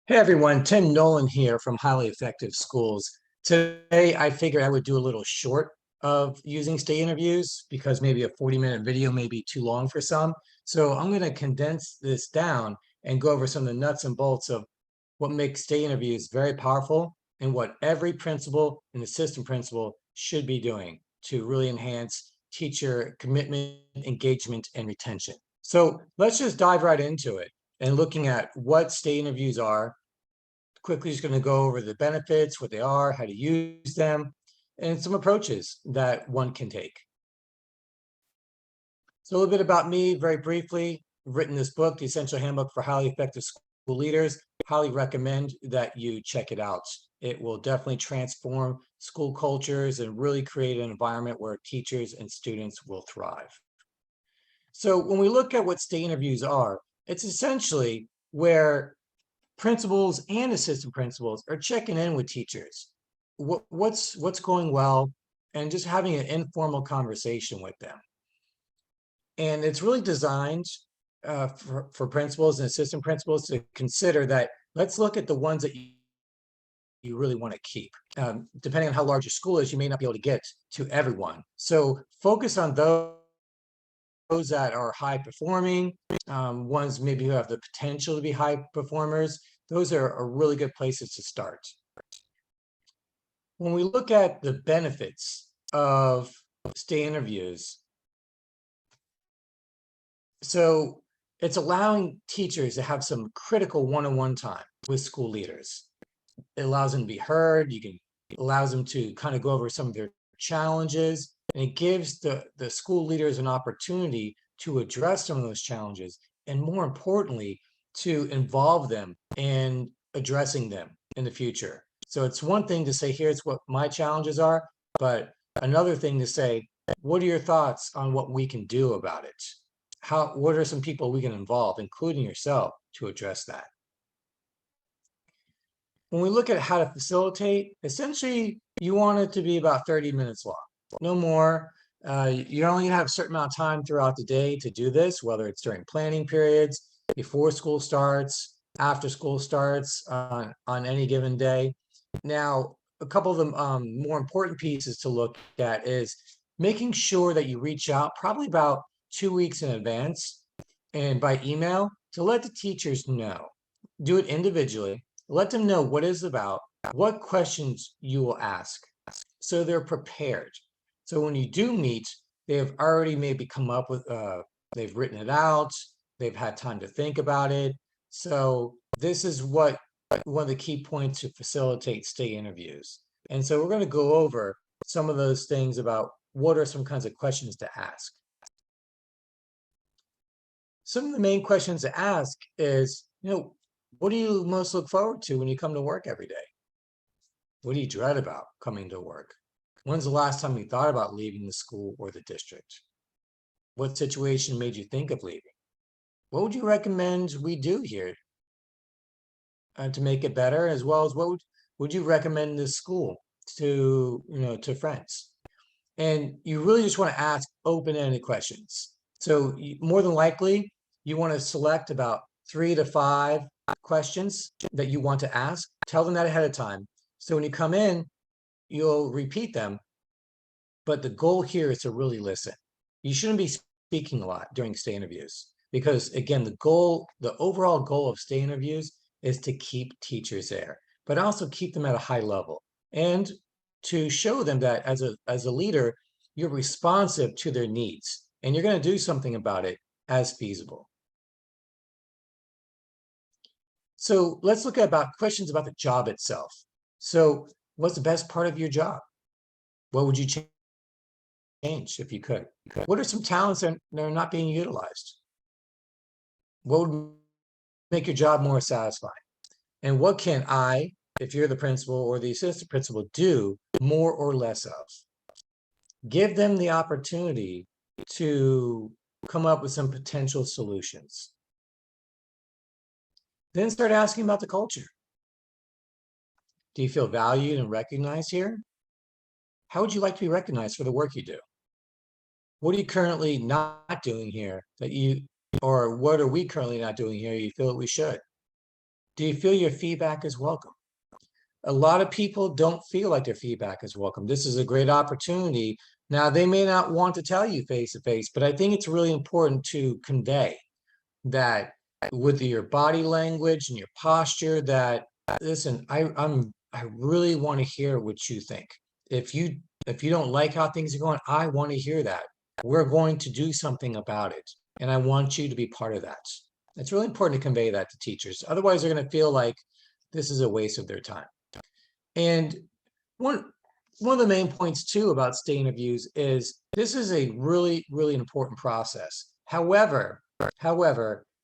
Hey everyone, Tim Nolan here from Highly Effective Schools. Today I figured I would do a little short of using stay interviews because maybe a 40-minute video may be too long for some. So I'm going to condense this down and go over some of the nuts and bolts of what makes stay interviews very powerful and what every principal and assistant principal should be doing to really enhance teacher commitment, engagement, and retention. So let's just dive right into it and looking at what stay interviews are. Quickly just going to go over the benefits, what they are, how to use them, and some approaches that one can take. So a little bit about me, very briefly. I've written this book, The Essential Handbook for Highly Effective School Leaders. Highly recommend that you check it out. It will definitely transform school cultures and really create an environment where teachers and students will thrive. So when we look at what stay interviews are, it's essentially where principals and assistant principals are checking in with teachers. What's going well, and just having an informal conversation with them. And it's really designed for principals and assistant principals to consider that let's look at the ones that you really want to keep. Depending on how large your school is, you may not be able to get to everyone. So focus on those that are high performing, ones maybe who have the potential to be high performers. Those are really good places to start. When we look at the benefits of stay interviews, so it's allowing teachers to have some critical one-on-one time with school leaders. It allows them to be heard. Allows them to kind of go over some of their challenges, and it gives the school leaders an opportunity to address some of those challenges, and more importantly, to involve them in addressing them in the future. So it's one thing to say, here's what my challenges are, but another thing to say, what are your thoughts on what we can do about it? What are some people we can involve, including yourself, to address that? When we look at how to facilitate, essentially you want it to be about 30 minutes long, no more. You're only gonna have a certain amount of time throughout the day to do this, whether it's during planning periods, before school starts, after school starts, on any given day. Now, a couple of the more important pieces to look at is making sure that you reach out probably about 2 weeks in advance and by email to let the teachers know. Do it individually. Let them know what it's about, what questions you will ask, so they're prepared. So when you do meet, they have already maybe come up with, they've written it out, they've had time to think about it. So this is one of the key points to facilitate stay interviews. And so we're going to go over some of those things about what are some kinds of questions to ask. Some of the main questions to ask is, what do you most look forward to when you come to work every day? What do you dread about coming to work? When's the last time you thought about leaving the school or the district? What situation made you think of leaving? What would you recommend we do here to make it better, as well as what would you recommend this school to friends? And you really just want to ask open-ended questions. So more than likely, you want to select about 3 to 5 questions that you want to ask. Tell them that ahead of time. So when you come in, you'll repeat them. But the goal here is to really listen. You shouldn't be speaking a lot during stay interviews because, again, the overall goal of stay interviews is to keep teachers there, but also keep them at a high level and to show them that as a leader, you're responsive to their needs and you're going to do something about it as feasible. So let's look at questions about the job itself. So what's the best part of your job? What would you change if you could? What are some talents that are not being utilized? What would make your job more satisfying? And what can I, if you're the principal or the assistant principal, do more or less of? Give them the opportunity to come up with some potential solutions. Then start asking about the culture. Do you feel valued and recognized here? How would you like to be recognized for the work you do? What are you currently not doing here or what are we currently not doing here you feel that we should? Do you feel your feedback is welcome? A lot of people don't feel like their feedback is welcome. This is a great opportunity. Now, they may not want to tell you face to face, but I think it's really important to convey that with your body language and your posture that, listen, I really want to hear what you think. If you if you don't like how things are going, I want to hear that. We're going to do something about it, and I want you to be part of that. It's really important to convey that to teachers. Otherwise, they're going to feel like this is a waste of their time. And one one of the main points too about state interviews is this is a really important process. However,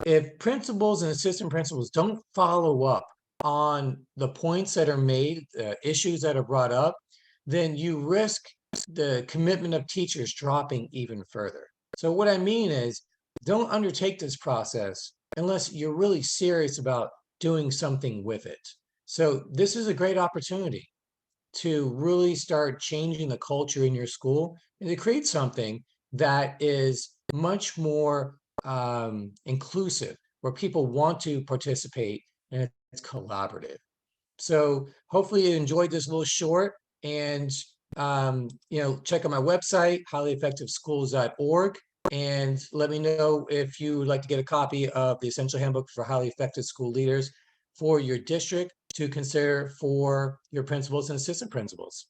if principals and assistant principals don't follow up on the points that are made, issues that are brought up, then you risk the commitment of teachers dropping even further. So what I mean is, don't undertake this process unless you're really serious about doing something with it. So this is a great opportunity to really start changing the culture in your school and to create something that is much more inclusive, where people want to participate and it's collaborative. So hopefully you enjoyed this little short, and check out my website, highlyeffectiveschools.org, and let me know if you would like to get a copy of the Essential Handbook for Highly Effective School Leaders for your district to consider for your principals and assistant principals.